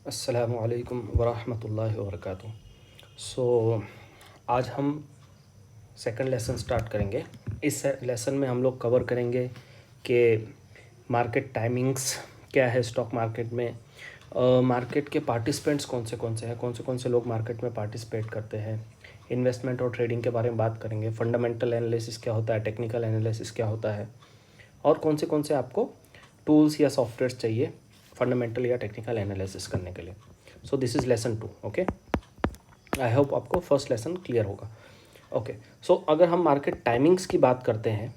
अस्सलामु अलैकुम वरहमतुल्लाहि वबरकातुहू। सो आज हम सेकंड लेसन स्टार्ट करेंगे। इस लेसन में हम लोग कवर करेंगे कि मार्केट टाइमिंग्स क्या है स्टॉक मार्केट में, मार्केट के पार्टिसिपेंट्स कौन से हैं, कौन से लोग मार्केट में पार्टिसिपेट करते हैं, इन्वेस्टमेंट और ट्रेडिंग के बारे में बात करेंगे, फंडामेंटल एनालिसिस क्या होता है, टेक्निकल एनालिसिस क्या होता है, और कौन से आपको टूल्स या सॉफ्टवेयर्स चाहिए फंडामेंटल या टेक्निकल एनालिसिस करने के लिए। So this is lesson 2। Okay, I hope आपको फर्स्ट लेसन क्लियर होगा। ओके, सो अगर हम मार्केट टाइमिंग्स की बात करते हैं,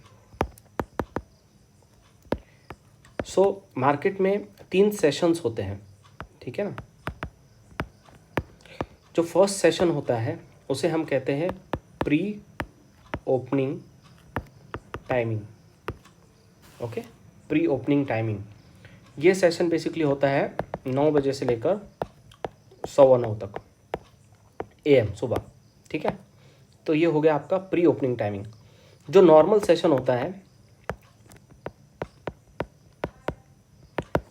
सो मार्केट में 3 सेशंस होते हैं, ठीक है ना। जो फर्स्ट सेशन होता है उसे हम कहते हैं pre opening timing. Okay, pre opening timing ये सेशन बेसिकली होता है 9 बजे से लेकर 9:15 तक AM सुबह, ठीक है। तो ये हो गया आपका प्री ओपनिंग टाइमिंग। जो नॉर्मल सेशन होता है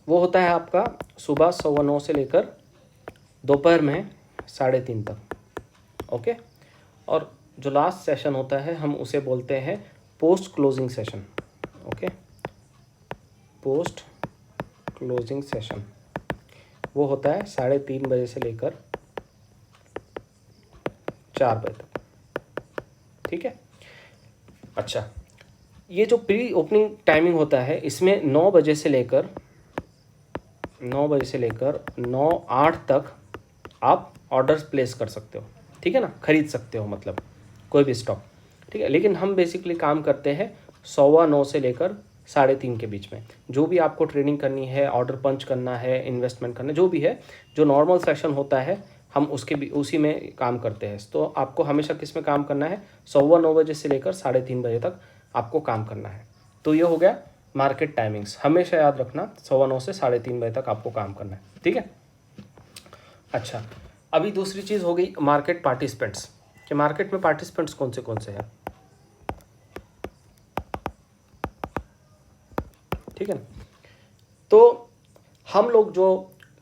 वो होता है आपका सुबह 9:15 से लेकर दोपहर में 3:30 तक। ओके, और जो लास्ट सेशन होता है हम उसे बोलते हैं post closing session. Okay, post closing session वो होता है 3:30 बजे से लेकर 4 बजे तक, ठीक है। अच्छा, ये जो प्री ओपनिंग टाइमिंग होता है इसमें 9 बजे से लेकर 9:08 तक आप ऑर्डर्स प्लेस कर सकते हो, ठीक है ना, खरीद सकते हो मतलब कोई भी स्टॉक, ठीक है। लेकिन हम बेसिकली काम करते हैं 9:15 से लेकर 3:30 के बीच में। जो भी आपको ट्रेडिंग करनी है, ऑर्डर पंच करना है, इन्वेस्टमेंट करना, जो भी है, जो नॉर्मल सेशन होता है हम उसके भी उसी में काम करते हैं। तो आपको हमेशा किस में काम करना है, 9:15 बजे से लेकर 3:30 बजे तक आपको काम करना है। तो ये हो गया मार्केट टाइमिंग्स, हमेशा याद रखना 9:15 से 3:30 बजे तक आपको काम करना है, ठीक है। अच्छा, अभी दूसरी चीज़ हो गई मार्केट पार्टिसिपेंट्स, कि मार्केट में पार्टिसिपेंट्स कौन से हैं, ठीक है ना। तो हम लोग जो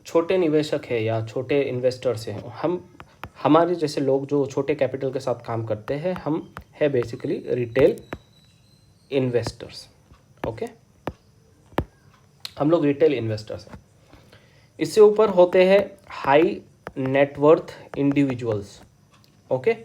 छोटे निवेशक है या छोटे इन्वेस्टर्स हैं, हमारे जैसे लोग जो छोटे कैपिटल के साथ काम करते हैं, हम है बेसिकली रिटेल इन्वेस्टर्स। ओके, हम लोग रिटेल इन्वेस्टर्स हैं। इससे ऊपर होते हैं हाई नेटवर्थ इंडिविजुअल्स। ओके,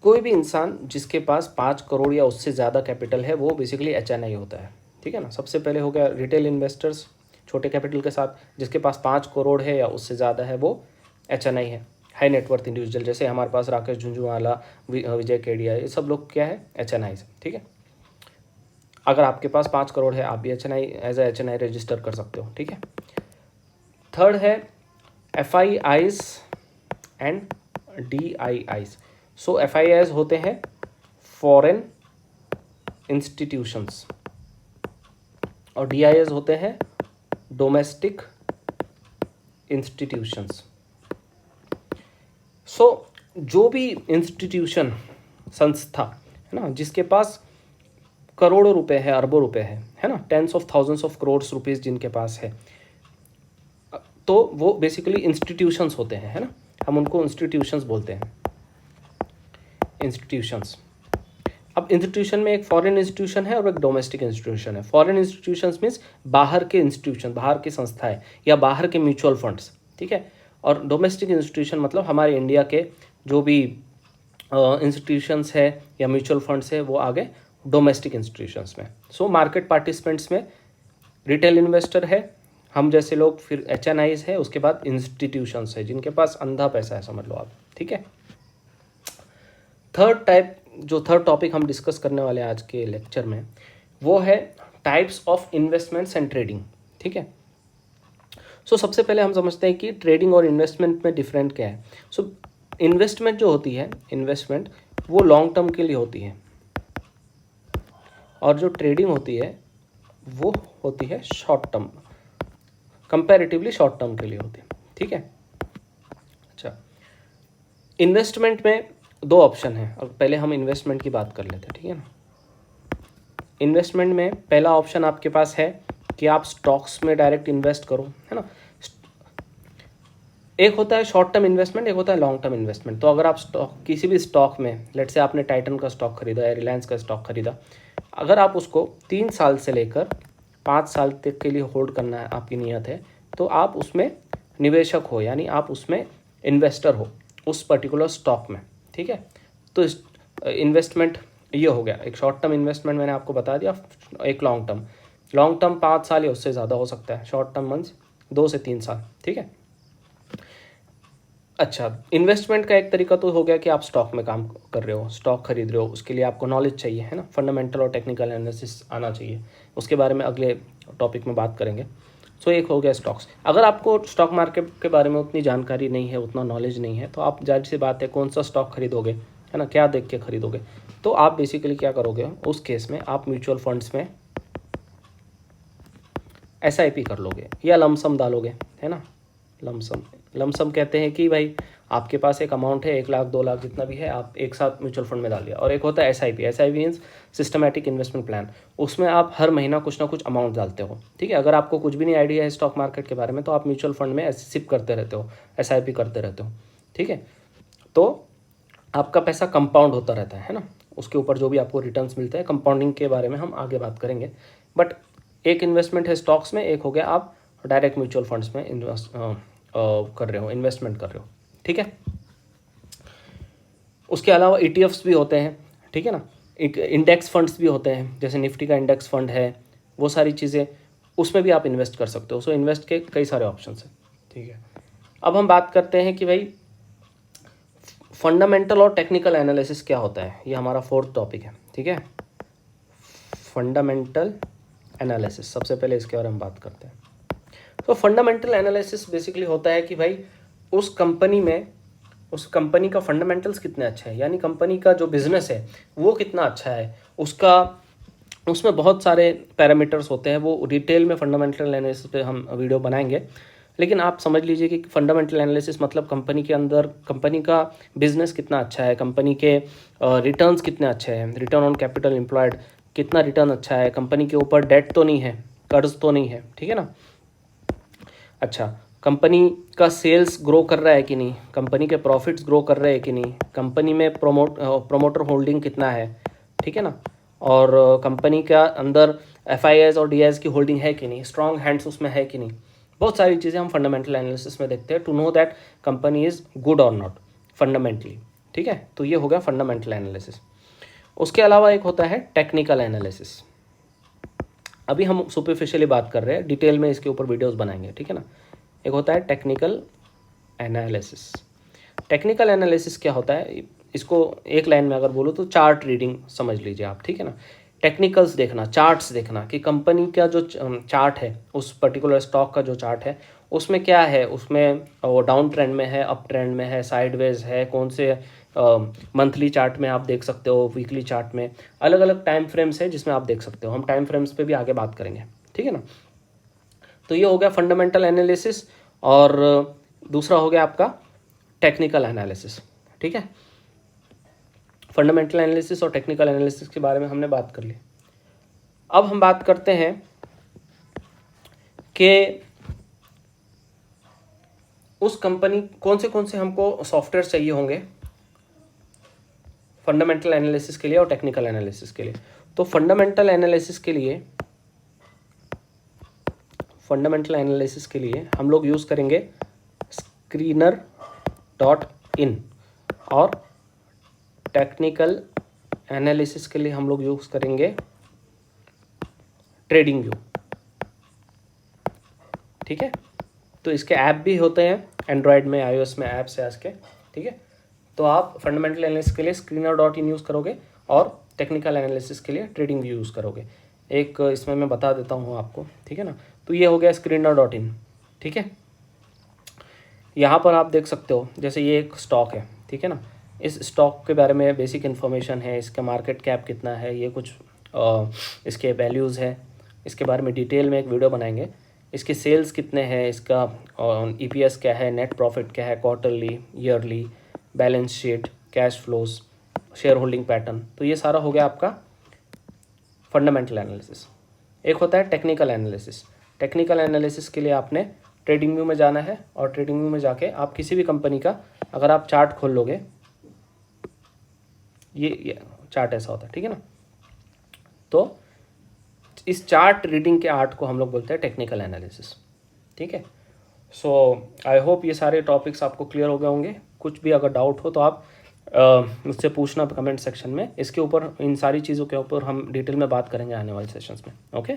कोई भी इंसान जिसके पास 5 करोड़ या उससे ज़्यादा कैपिटल है वो बेसिकली HNI होता है, ठीक है ना। सबसे पहले हो गया रिटेल इन्वेस्टर्स छोटे कैपिटल के साथ, जिसके पास 5 करोड़ है या उससे ज़्यादा है वो HNI है, हाई नेटवर्थ इंडिविजुअल। जैसे हमारे पास राकेश झुंझुनवाला, विजय केडिया, ये सब लोग क्या है, HNI से, ठीक है। अगर आपके पास 5 करोड़ है आप भी HNI as a HNI register कर सकते हो, ठीक है। थर्ड है FIIs and DIIs। So FIIs होते हैं फॉरेन इंस्टीट्यूशंस और DIIs होते हैं डोमेस्टिक इंस्टीट्यूशंस। सो जो भी इंस्टीट्यूशन, संस्था है ना, जिसके पास करोड़ों रुपए है, अरबों रुपए है ना, tens of thousands of crores rupees जिनके पास है, तो वो बेसिकली इंस्टीट्यूशंस होते हैं, है ना। हम उनको इंस्टीट्यूशंस बोलते हैं, इंस्टीट्यूशंस। अब इंस्टीट्यूशन में एक फॉरेन इंस्टीट्यूशन है और एक डोमेस्टिक इंस्टीट्यूशन है। फॉरेन इंस्टीट्यूशंस मीन्स बाहर के इंस्टीट्यूशन, बाहर की संस्थाएं या बाहर के म्यूचुअल फंड्स, ठीक है। और डोमेस्टिक इंस्टीट्यूशन मतलब हमारे इंडिया के जो भी इंस्टीट्यूशंस है या म्यूचुअल फंड्स है वो आगे डोमेस्टिक इंस्टीट्यूशंस में। सो मार्केट पार्टिसिपेंट्स में रिटेल इन्वेस्टर है, हम जैसे लोग, फिर HNIs है, उसके बाद इंस्टीट्यूशंस है जिनके पास अंधा पैसा है, समझ लो आप, ठीक है। थर्ड टॉपिक हम डिस्कस करने वाले हैं आज के लेक्चर में वो है types of investments and trading, ठीक है। सो सबसे पहले हम समझते हैं कि ट्रेडिंग और इन्वेस्टमेंट में डिफरेंट क्या है। सो इन्वेस्टमेंट जो होती है, इन्वेस्टमेंट वो लॉन्ग टर्म के लिए होती है और जो ट्रेडिंग होती है वो होती है short term, comparatively short term के लिए होती है, ठीक है। अच्छा, इन्वेस्टमेंट में 2 ऑप्शन है और पहले हम इन्वेस्टमेंट की बात कर लेते हैं, ठीक है ना। इन्वेस्टमेंट में पहला ऑप्शन आपके पास है कि आप स्टॉक्स में डायरेक्ट इन्वेस्ट करो, है ना। एक होता है शॉर्ट टर्म इन्वेस्टमेंट, एक होता है लॉन्ग टर्म इन्वेस्टमेंट। तो अगर आप स्टॉक, किसी भी स्टॉक में, लेट से आपने टाइटन का स्टॉक खरीदा या रिलायंस का स्टॉक खरीदा, अगर आप उसको 3 साल से लेकर 5 साल तक के लिए होल्ड करना है, आपकी नियत है, तो आप उसमें निवेशक हो, यानी आप उसमें इन्वेस्टर हो उस पर्टिकुलर स्टॉक में, ठीक है। तो इन्वेस्टमेंट ये हो गया, एक शॉर्ट टर्म इन्वेस्टमेंट मैंने आपको बता दिया, एक लॉन्ग टर्म 5 साल या उससे ज़्यादा हो सकता है, शॉर्ट टर्म मंथ 2 से 3 साल, ठीक है। अच्छा, इन्वेस्टमेंट का एक तरीका तो हो गया कि आप स्टॉक में काम कर रहे हो, स्टॉक खरीद रहे हो, उसके लिए आपको नॉलेज चाहिए, है ना, फंडामेंटल और टेक्निकल एनालिसिस आना चाहिए, उसके बारे में अगले टॉपिक में बात करेंगे। सो एक हो गया स्टॉक्स। अगर आपको स्टॉक मार्केट के बारे में उतनी जानकारी नहीं है, उतना नॉलेज नहीं है, तो आप जाहिर सी बात है कौन सा स्टॉक खरीदोगे, है ना, क्या देख के खरीदोगे। तो आप बेसिकली क्या करोगे उस केस में, आप म्यूचुअल फंड्स में SIP कर लोगे या लमसम डालोगे, है ना। लमसम कहते हैं कि भाई आपके पास एक अमाउंट है, 1 लाख 2 लाख जितना भी है, आप एक साथ म्यूचुअल फंड में डाल दिया। और एक होता है SIP means systematic investment plan, उसमें आप हर महीना कुछ ना कुछ अमाउंट डालते हो, ठीक है। अगर आपको कुछ भी नहीं आइडिया है स्टॉक मार्केट के बारे में, तो आप म्यूचुअल फंड में SIP करते रहते हो, SIP करते रहते हो, ठीक है। तो आपका पैसा कंपाउंड होता रहता है ना, उसके ऊपर जो भी आपको रिटर्न्स मिलते हैं। कंपाउंडिंग के बारे में हम आगे बात करेंगे। बट एक इन्वेस्टमेंट है स्टॉक्स में, एक हो गया आप डायरेक्ट म्यूचुअल फंड्स में कर रहे हो, इन्वेस्टमेंट कर रहे हो, ठीक है। उसके अलावा ETFs भी होते हैं, ठीक है ना, एक इंडेक्स फंड्स भी होते हैं, जैसे निफ्टी का इंडेक्स फंड है, वो सारी चीज़ें, उसमें भी आप इन्वेस्ट कर सकते हो। सो इन्वेस्ट के कई सारे ऑप्शंस हैं, ठीक है। अब हम बात करते हैं कि भाई फंडामेंटल और टेक्निकल एनालिसिस क्या होता है, ये हमारा 4th टॉपिक है, ठीक है। फंडामेंटल एनालिसिस, सबसे पहले इसके बारे में बात करते हैं। तो फंडामेंटल एनालिसिस बेसिकली होता है कि भाई उस कंपनी का फंडामेंटल्स कितने अच्छा है, यानी कंपनी का जो बिजनेस है वो कितना अच्छा है, उसमें बहुत सारे पैरामीटर्स होते हैं। वो डिटेल में फंडामेंटल एनालिसिस पे हम वीडियो बनाएंगे, लेकिन आप समझ लीजिए कि फंडामेंटल एनालिसिस मतलब कंपनी के अंदर कंपनी का बिजनेस कितना अच्छा है, कंपनी के रिटर्न्स कितने अच्छे हैं, रिटर्न ऑन कैपिटल एम्प्लॉयड कितना रिटर्न अच्छा है, कंपनी के ऊपर डेट तो नहीं है, कर्ज तो नहीं है, ठीक है ना। अच्छा, कंपनी का सेल्स ग्रो कर रहा है कि नहीं, कंपनी के प्रॉफिट्स ग्रो कर रहे हैं कि नहीं, कंपनी में प्रोमोटर होल्डिंग कितना है, ठीक है ना, और कंपनी का अंदर FIS और DIS की होल्डिंग है कि नहीं, स्ट्रॉन्ग हैंड्स उसमें है कि नहीं। बहुत सारी चीज़ें हम फंडामेंटल एनालिसिस में देखते हैं to know that company is good और नॉट फंडामेंटली, ठीक है। तो ये हो गया फंडामेंटल एनालिसिस। उसके अलावा एक होता है टेक्निकल एनालिसिस। अभी हम सुपरफिशियली बात कर रहे हैं, डिटेल में इसके ऊपर वीडियोस बनाएंगे, ठीक है ना। एक होता है टेक्निकल एनालिसिस। टेक्निकल एनालिसिस क्या होता है, इसको एक लाइन में अगर बोलो तो चार्ट रीडिंग समझ लीजिए आप, ठीक है ना। टेक्निकल्स देखना, चार्ट्स देखना कि कंपनी का जो चार्ट है, उस पर्टिकुलर स्टॉक का जो चार्ट है, उसमें क्या है, उसमें वो डाउन ट्रेंड में है, अप ट्रेंड में है, साइडवेज है, कौन से मंथली चार्ट में आप देख सकते हो, वीकली चार्ट में, अलग अलग टाइम फ्रेम्स है जिसमें आप देख सकते हो। हम टाइम फ्रेम्स पे भी आगे बात करेंगे, ठीक है ना। तो ये हो गया फंडामेंटल एनालिसिस, और दूसरा हो गया आपका टेक्निकल एनालिसिस, ठीक है। फंडामेंटल एनालिसिस और टेक्निकल एनालिसिस के बारे में हमने बात कर ली। अब हम बात करते हैं कि उस कंपनी कौन से हमको सॉफ्टवेयर चाहिए होंगे फंडामेंटल एनालिसिस के लिए और टेक्निकल एनालिसिस के लिए। तो फंडामेंटल एनालिसिस के लिए हम लोग यूज़ करेंगे Screener.in, और टेक्निकल एनालिसिस के लिए हम लोग यूज़ करेंगे ट्रेडिंग व्यू, ठीक है। तो इसके ऐप भी होते हैं एंड्रॉयड में, iOS में ऐप्स है इसके, ठीक है। तो आप फंडामेंटल एनालिसिस के लिए Screener.in यूज़ करोगे और टेक्निकल एनालिसिस के लिए ट्रेडिंग व्यू यूज़ करोगे। एक इसमें मैं बता देता हूँ आपको, ठीक है ना। तो ये हो गया Screener.in, ठीक है। यहाँ पर आप देख सकते हो, जैसे ये एक स्टॉक है, ठीक है ना। इस स्टॉक के बारे में बेसिक इन्फॉर्मेशन है, इसका मार्केट कैप कितना है, ये कुछ इसके वैल्यूज़ है, इसके बारे में डिटेल में एक वीडियो बनाएंगे। इसके सेल्स कितने हैं, इसका EPS क्या है, नेट प्रॉफिट क्या है, quarterly, yearly, balance sheet, cash flows, share holding pattern. तो ये सारा हो गया आपका फंडामेंटल एनालिसिस। एक होता है टेक्निकल एनालिसिस। टेक्निकल एनालिसिस के लिए आपने ट्रेडिंग व्यू में जाना है और ट्रेडिंग व्यू में जाके आप किसी भी कंपनी का अगर आप चार्ट खोल लोगे, ये चार्ट ऐसा होता है, ठीक है ना। तो इस चार्ट रीडिंग के आर्ट को हम लोग बोलते हैं टेक्निकल एनालिसिस, ठीक है। सो आई होप ये सारे टॉपिक्स आपको क्लियर हो गए होंगे। कुछ भी अगर डाउट हो तो आप मुझसे पूछना कमेंट सेक्शन में। इसके ऊपर, इन सारी चीज़ों के ऊपर हम डिटेल में बात करेंगे आने वाले सेशंस में। ओके।